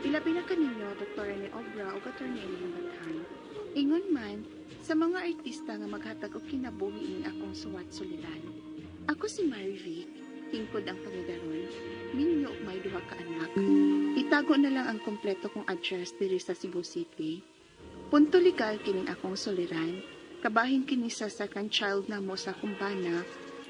Ilabi na kaninyo, Dr. ni Obra o Attorney Elaine Bathan. Ingon man, sa mga artista nga maghatag og kinabuhi ning akong suwat suliran. Ako si Marivic, tingkod ang pangidaron. Minyo og may duha ka anak. Itago na lang ang kompleto kong address diri sa Cebu City. Punto legal kining akong suliran. Kabahin kini sa second child na mo sa kumbana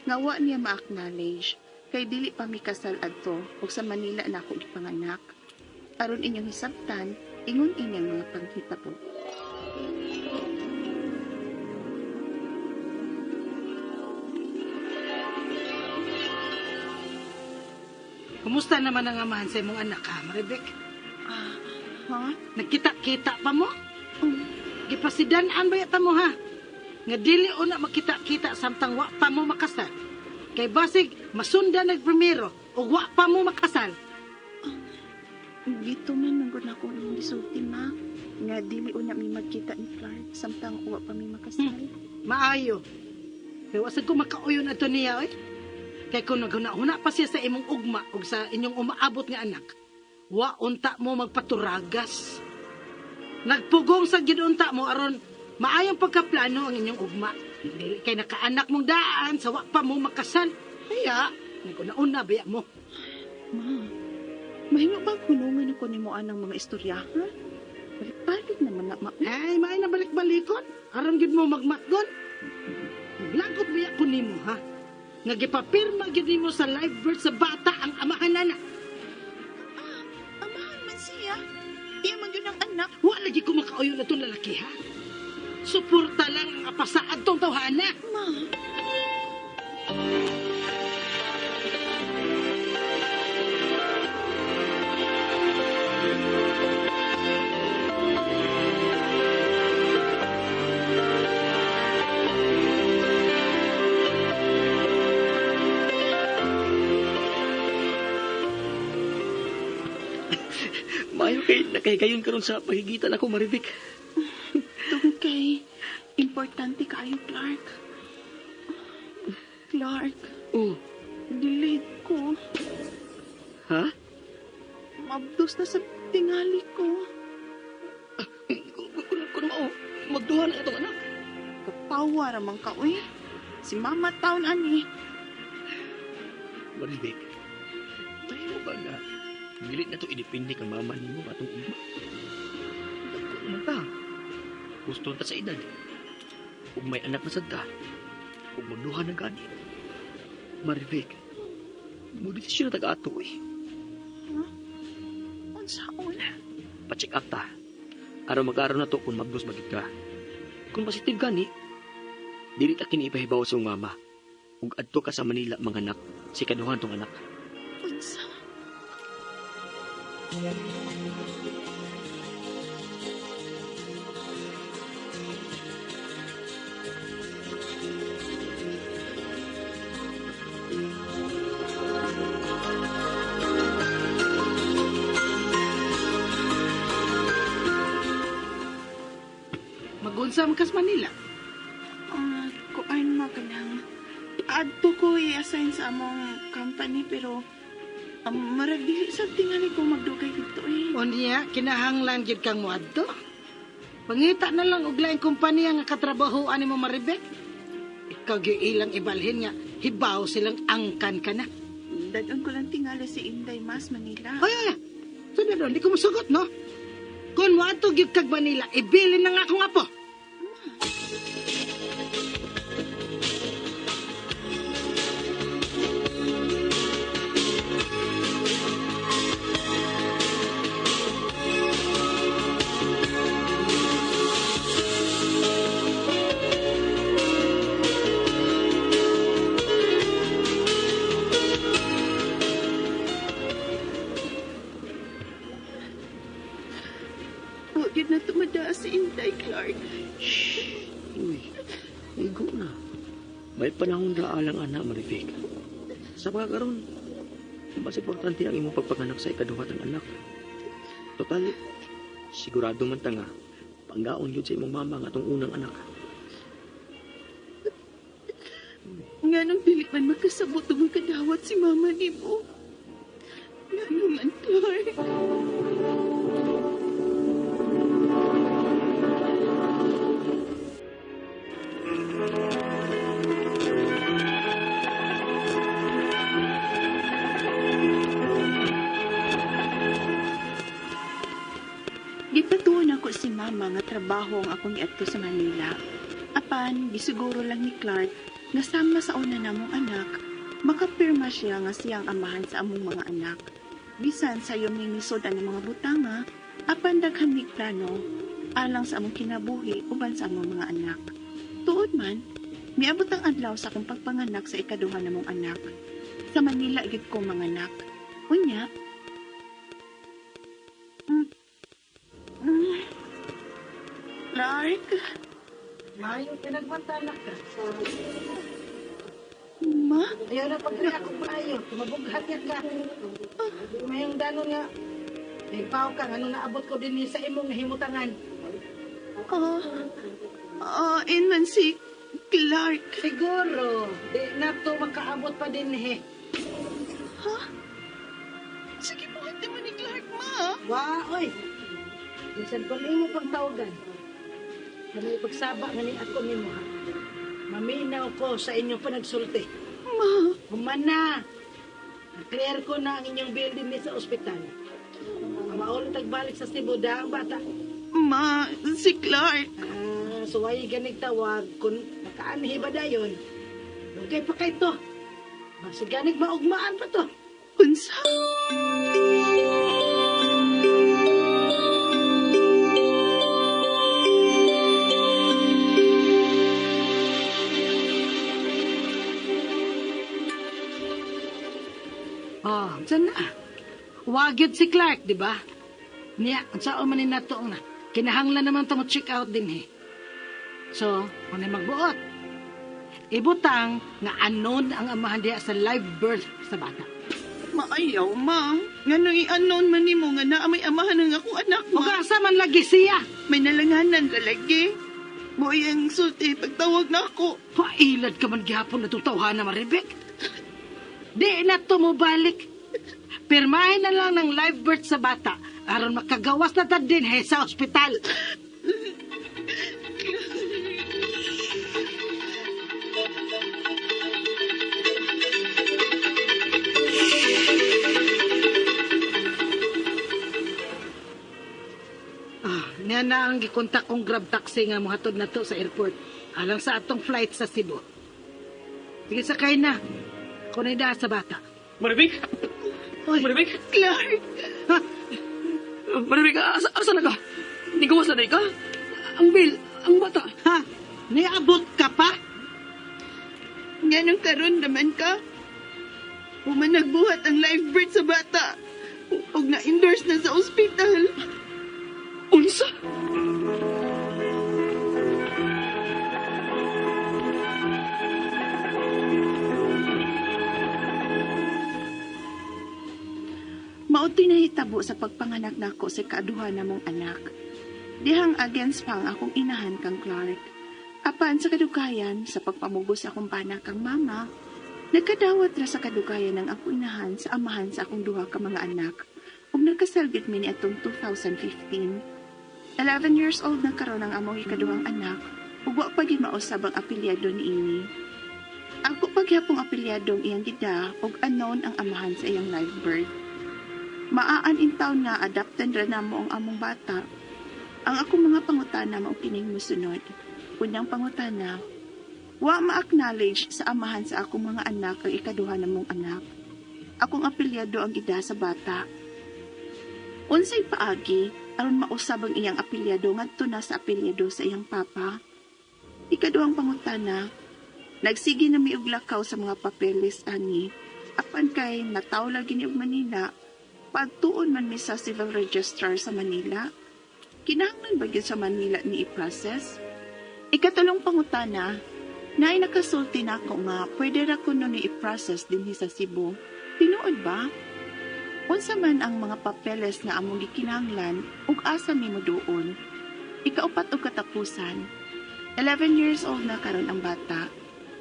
nga wa niya ma-acknowledge kay dili pa mi kasal adto ug sa Manila na ako ipanganak. Aron inyong hisabtan, ingon inyong mga panghitabo. Kumusta naman ang amahan sa imong anak, ha, Maribek? Ha? Nagkita-kita pa mo? Gipasidanaan ba yata mo, ha? Nga dili o na makita-kita samtang wa pa mo makasal. Kay basig, masunda nagprimero o wa pa mo makasal. Dito man nangod na akong imong gisulti, ma. Nga dili una mi magkita ni Clark samtang uwa pa mi makasal. Maayo. Kaya wasag ko makauyon ato niya, eh. Kaya kung naghuna-huna pa siya sa imong ugma o sa inyong umaabot nga anak, wa unta mo magpaturagas. Nagpugong sa gidunta mo aron maayong pagkaplano ang inyong ugma. Dili kay nakaanak mong daan sa wa pa mo makasal. Kaya, naguna-una baya mo. Ma, mahingo ba kulungan ako ni mo anang mga istoryahan? Balik-balik naman na, ma. Ay, maay na balik-balikon. Aron gid mo magmatgon. Naglagot baya ko nimo, ha? Nagipapirma gid nimo sa live birth sa bata ang amahan nana. Amahan man siya. Iya man yun ang anak. Wa lagi ko makauyo na itong lalaki, ha? Suporta lang ang apasaad tong tawhana. Ma. Maayo kay nakahigayon karon sa pahigitan ako, Marivic. Tungkol kay importante kayo, Clark. Clark, Oh, delayed ko. ha? Mabdos na sa tingali ko. Kung mao, magduha na itong anak. Kapawa ramang ka, uy. Si Mama taon ani. Marivic, tayo mo ba nga? Milit na to idepende kang mama ni mo atong ugma. Dagko naman ta. Gusto ta sa edad. Kung may anak na sad ta, kung magduha na gani. Marivic, mo desisyon na taga-ato eh. Unsaon? Pa-check up ta. Araw mag-araw na to kung magdos magid ka. Kung positive gani, dili ta kini ipahibaw sa iyong mama. Ug adto ka sa Manila manganak, si kaduhan tong anak. Unsa? Magunsa man kas Manila. Kuan mo ka lang. Adto ko i-assign sa among company pero marag dili sa tingali ko magdugay dito eh. O niya, kinahanglan gid kang muadto. Pangita na lang og laing kompanya nga katrabahoan nimo, Maribek. Ikaw ilang ibalhin nga hibaw silang angkan ka na. Dadon ko lang tingali si Inday Mas Manila. Ay. Sunod doon, di ko masugot, no? Kung muadto gyud kag Manila, ibilin na nga akong apo. Huwag yun na tumada si Inday, Clark. Uy, igo na. May panahon na alang anak, Marivic. Sa mga karon, mas importante ang imong pagpanganak sa ikaduha ng anak. Total, sigurado man ta nga, panggaon yun sa imong mama nga itong unang anak. Nga nang dili man magkasabot o magkadawat si Mama ni mo. Nga naman, Clark. mama nga trabaho ang akong giadto sa Manila. Apan, gisiguro lang ni Clark nga sama sa una namong anak, makapirma siya nga siyang amahan sa among mga anak. Bisan sa iyo minisod ang mga butanga, apan daghan mig plano, alang sa among kinabuhi uban sa among mga anak. Tuod man, miabot ang adlaw sa akong pagpanganak sa ikaduha namong anak. Sa Manila gid ko manganak. Unya, Clark, Maayong pinagmantala ka. ma, Ayaw na pag-ri ako maayo. Tumabughat yan ka. Mayong danon nga. Nagpaw ka. Ano naabot ko din sa imong himutangan. inman si Clark. Siguro. Di na to makaabot pa din Sige po, hati mo ni Clark, ma. Oy. Bisan ko nimo pang tawagan. Kami pagsaba nga ni ako nimo ha. Maminaw ko sa inyong panagsulti. Ma, Human na. Na-clear ko na ang inyong building ni sa ospital. Maulit tagbalik sa Cebu ang bata. ma, si Clark. Suway ganig tawag kung nakaanhi ba dayon. Lugay pa kay to. Masiganig maugmaan pa to. Unsa? Dyan na. Wagyod si Clark, di ba? Niya, ang saan man na to na. Kinahanglan naman ito mo check out din So, kung na magbuot. Ibutang nga anon ang amahan diya sa live birth sa bata. Maayaw, ma. Nga nung i-unknown man ni mo nga na may amahan ng akong anak, O ma. asa man lagi siya. May nalanganan ka lagi. Boy, ang sulti, pagtawag na ako. Pailad ka man gihapon na tutawhan na maribik. Di na to mo balik. Pirmahin na lang ng live birth sa bata aron makagawas na ta din sa ospital. Niya na ang gikontak kong grab taxi nga mohatod na to sa airport. Alang sa atong flight sa Cebu. Sige, sakay na. Kunay da sa bata. Maribik! Uy, Maribik! Clark! ha? Maribik, asa na ka? Nigawas na ka? Ang bill, ang bata. Ha? Niabot ka pa? Nga nung karon naman ka. Human nagbuhat ang live birth sa bata. Ug na-endorse na sa ospital. Unsa? Maunti na hitabo sa pagpanganak nako sa kaaduha namong anak. Dihang against pa ang akong inahan kang Clark. Apan sa kadukayan, sa pagpamugos akong panak kang mama, nagkadawat ra sa kadukayan ng akong inahan sa amahan sa akong duha ka mga anak ug nagkasalgit mi ni atong 2015. 11 years old na karon ang among ikaduhang anak ug wa pa gid mausab ang apelyado niini. Ako paghapong apelyadong iyang gida ug unknown ang amahan sa iyang live birth. Maaan in taon nga adapted ra namo ang among bata. Ang akong mga pangutana mao kining mosunod. Unang pangutana, wa ma-acknowledge sa amahan sa akong mga anak ang ikaduha namong anak. Akong apelyado ang ida sa bata. Unsay paagi aron mausab ang iyang apelyado ngadto na sa apelyado sa iyang papa. Ikaduhang pangutana, nagsige na miog lakaw sa mga papeles ani. Apan kay natawla gini og Manila, pagtuon man mi sa civil registrar sa Manila. Kinahanglan ba gyud sa Manila ni i-process? Ikatulong pangutana, naay nakasulti na ako nga pwede ra kuno ni i-process dinhi sa Cebu. Tinuod ba? Unsa man ang mga papeles nga among gikinahanglan ug asa mi moduol? Ikaupat og katapusan. 11 years old na karon ang bata.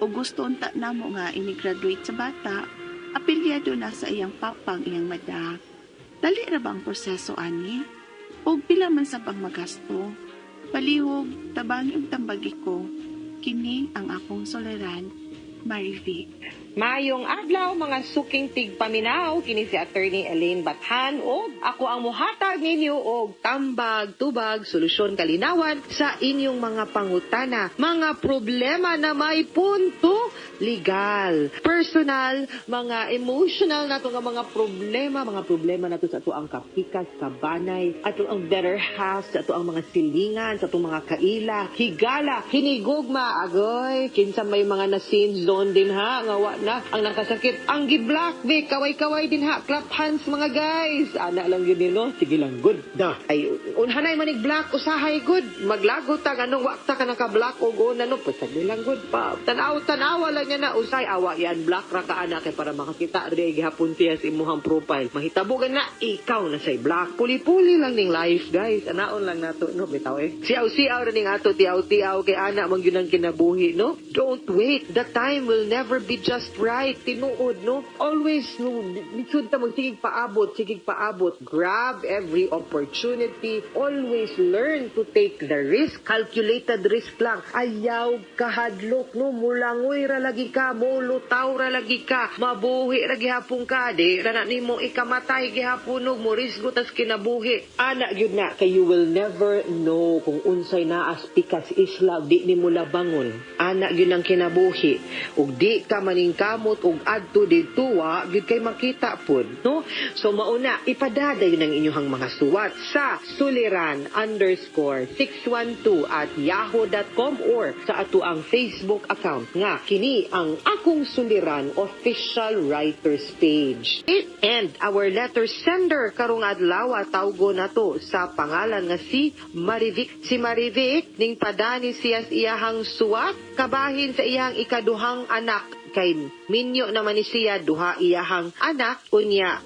Ug gusto unta namo nga ini-graduate sa bata, apelyado na sa iyang papang iyang mada. Dali ra bang proseso ani? Ug pila man sa pang magasto? Palihog, tabangi ug tambagi ko. Kini ang akong soleran, Marivic. Mayong adlaw mga suking tigpaminaw kini si Attorney Elaine Bathan og ako ang muhatag ninyo og tambag tubag solusyon kalinawan sa inyong mga pangutana, mga problema na may punto legal, personal, mga emotional nato nga mga problema nato sa ato ang kapikas, kabanay, ato ang better half, sa ato ang mga silingan, sa ato mga kaila, higala, hinigugma, agoy, kinsa may mga na-sin zone din ha, nga wa na ang nakasakit ang gi-black Vic kaway-kaway din ha, clap hands mga guys, ana lang yun no, sige lang good da ay unhanay manig black usahay good maglago ta ganong wakta ka naka-black o go na no pasag lang good pa tanaw-tanawa lang niya na usay awa yan black ra ka ana kay para makakita ri gihapon siya sa imuhang profile mahitabogan na ikaw na say black puli-puli lang ning life guys anaon lang nato no bitaw siaw-siaw ra ning ato tiaw-tiaw kay ana man gyud ang kinabuhi no don't wait the time will never be just right tinuod no always no lisod ta magsigig paabot grab every opportunity always learn to take the risk calculated risk lang ayaw kahadlok no mulangoy ra lagi ka mulutaw ra lagi ka mabuhi ra gihapon ka di ra na nimo ikamatay gihapon og mo risgo tas kinabuhi ana gyud na kay you will never know kung unsay naa pikas isla di nimo labangon ana gyud ang kinabuhi ug di ka maningkamot og adto didto wa gyud kay makita pod no so mauna ipadada yun ang inyong mga suwat sa suliran_612@yahoo.com or sa ato ang Facebook account nga kini ang Akong Suliran official writers page and our letter sender karong adlaw tawgo nato sa pangalan nga si Marivic ning padani siya sa iyahang suwat kabahin sa iyang ikaduhang anak kay minyo naman ni siya duha iyahang anak unya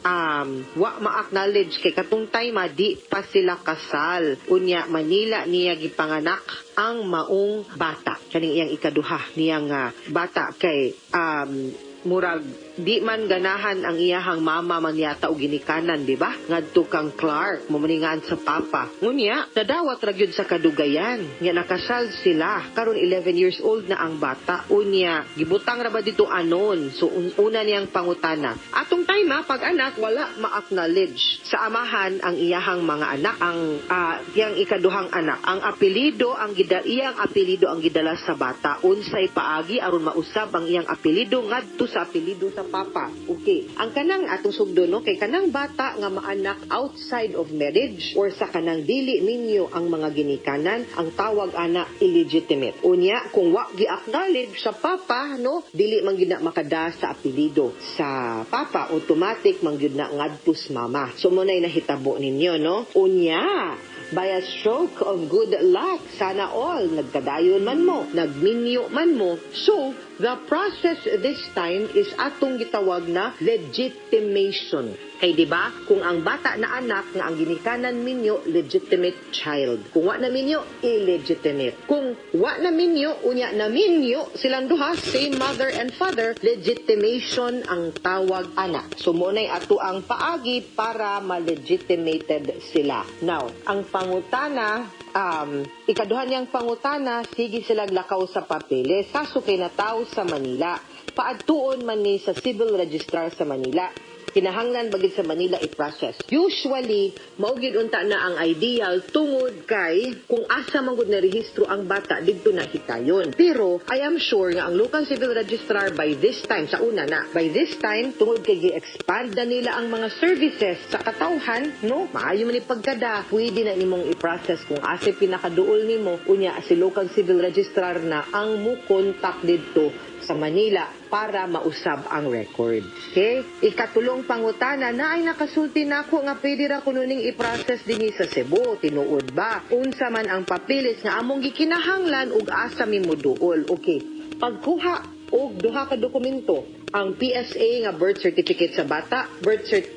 wa ma-acknowledge kay katong time di pa sila kasal unya Manila niya gipanganak ang maong bata kaning iyang ikaduha niyang bata kay murag di man ganahan ang iyahang mama man yata og ginikanan di ba ngadto kang Clark mamuningan sa papa ngunya nadawat ra gyud sa kadugayan nga nakasal sila karon 11 years old na ang bata unya gibutang ra ba dito anon so una niyang pangutana atong time pag anak wala ma-acknowledge sa amahan ang iyahang mga anak ang iyang ikaduhang anak ang apelyido ang iyang apelyido ang gidala sa bata unsay paagi aron mausab ang iyang apelyido ngadto sa apelyido sa papa. Okay. Ang kanang atong sugdo no kay kanang bata nga maanak outside of marriage or sa kanang dili ninyo ang mga ginikanan ang tawag ana illegitimate. Unya kung wa gi-acknowledge sa papa no dili man gyud na makada sa apelyido sa papa automatic man gyud na ngadtos mama. So mo nay nahitabo ninyo no. Unya by a stroke of good luck, sana all, nagkadayon man mo, nagminyo man mo. So, the process this time is atong gitawag na legitimation. Kay di ba kung ang bata na anak nga ang ginikanan minyo legitimate child. Kung wa na minyo illegitimate. Kung wa na minyo unya na minyo silang duha same mother and father legitimation ang tawag anak. So mo nay ato ang paagi para ma-legitimated sila. Now, ang pangutana ikaduhan niyang pangutana sige sila lakaw sa papeles kaso kay nataw sa Manila paadtuon man ni sa civil registrar sa Manila kinahanglan bagid sa Manila i-process. Usually, maugid unta na ang ideal tungod kay kung asa man gud na rehistro ang bata didto na hikayon. Pero I am sure nga ang local civil registrar by this time sa una na, by this time tungod kay gi-expand na nila ang mga services sa katawhan, no? Maayo man ipagkada, pwede na nimong i-process kung asa pinakaduol nimo unya si local civil registrar na ang mo contact didto sa Manila para mausab ang record. Okay? Ikatulong pangutana na ay nakasulti nako nga pwede ra kununing i-process dinhi sa Cebu. Tinuod ba? Unsa man ang papilis nga among gikinahanglan ug asa mi moduol. Okay. Pagkuha og duha ka dokumento ang PSA nga birth certificate sa bata,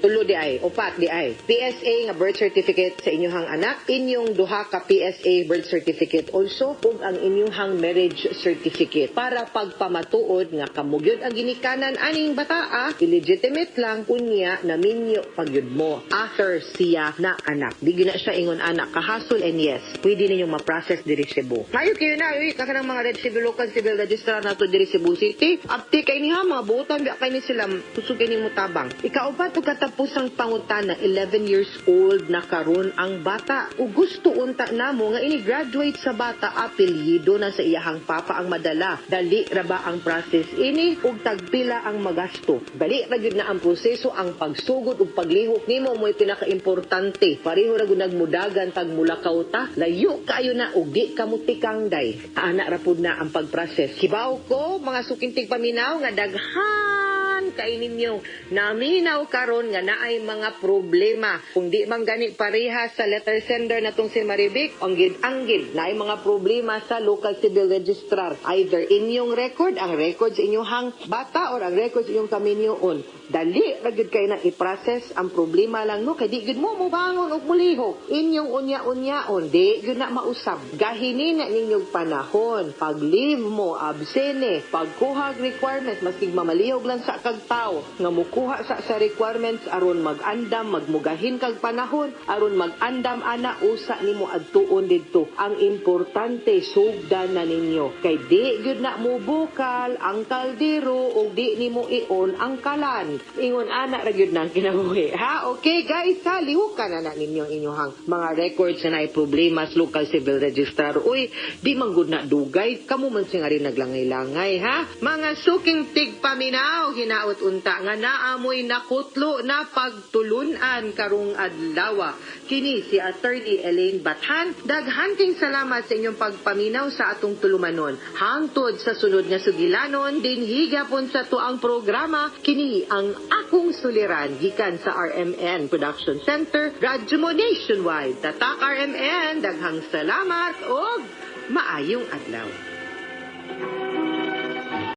tulo di ay, upat di ay. PSA nga birth certificate sa inyong anak, inyong duha ka PSA birth certificate also, ug ang inyong marriage certificate para pagpamatuod nga kamugyod ang ginikanan aning bataa, illegitimate lang unya na minyo pagyud mo after siya na anak. Di gina siya ingon anak kahasol and yes, pwede ninyong ma-process diri Cebu. Mayo kayo na, kanang mga red civil local civil registrar nato diri Cebu City. Apti kay niha mga butan biya kay ni sila tusugin ni mo tabang. Ikaupat og katapusang pangutana 11 years old na karon ang bata. Ug gusto unta namo nga ini-graduate sa bata apelyido na sa iyahang papa ang madala. Dali ra ba ang process ini ug tagpila ang magasto. Dali ra gyud na ang proseso ang pagsugod ug paglihok nimo mo'y pinakaimportante. Pareho ra gyud nagmudagan tag mulakaw ta. Layo kayo na ug di ka mutikang day. Ana ra pud na ang pagprocess. Hibaw ko mga sukintig paminaw nga daghan kay ninyo naminaw karon nga naay mga problema. Kung di man gani pareha sa letter sender natong si Marivic, anggid naay mga problema sa local civil registrar. Either inyong record, ang record sa inyong bata or ang record sa inyong kaminyoon. Dali ra gyud kay na i-process ang problema lang no kay di gyud mo bangon og mulihok. Inyong unya-unyaon di gyud na mausab. Gahini na ninyong panahon, pag-leave mo absene, pagkuha og requirements maski mamalihog lang sa kag tawo nga mukuha sa requirements aron mag-andam magmugahin kag panahon aron mag-andam ana usa nimo adtuon didto. Ang importante sugdan na ninyo kay di gyud na mo bukal ang kaldero ug di nimo ion ang kalan. Ingon ana ra gyud nang kinabuhi. Ha? Okay guys, ha lihukan na ninyo inyong mga records na naay problema sa local civil registrar. Uy, di man gud na dugay kamo man sing ari naglangay-langay ha. Mga suking tigpaminaw hinaot unta nga naamoy nakutlo na pagtulunan karong adlaw. Kini si Attorney Elaine Bathan. Daghan king salamat sa inyong pagpaminaw sa atong tulumanon. Hangtod sa sunod nga sugilanon din higapon sa tuang programa kini ang akong suliran gikan sa RMN Production Center, Radyo Mo Nationwide. Tatak RMN, daghang salamat o maayong adlaw.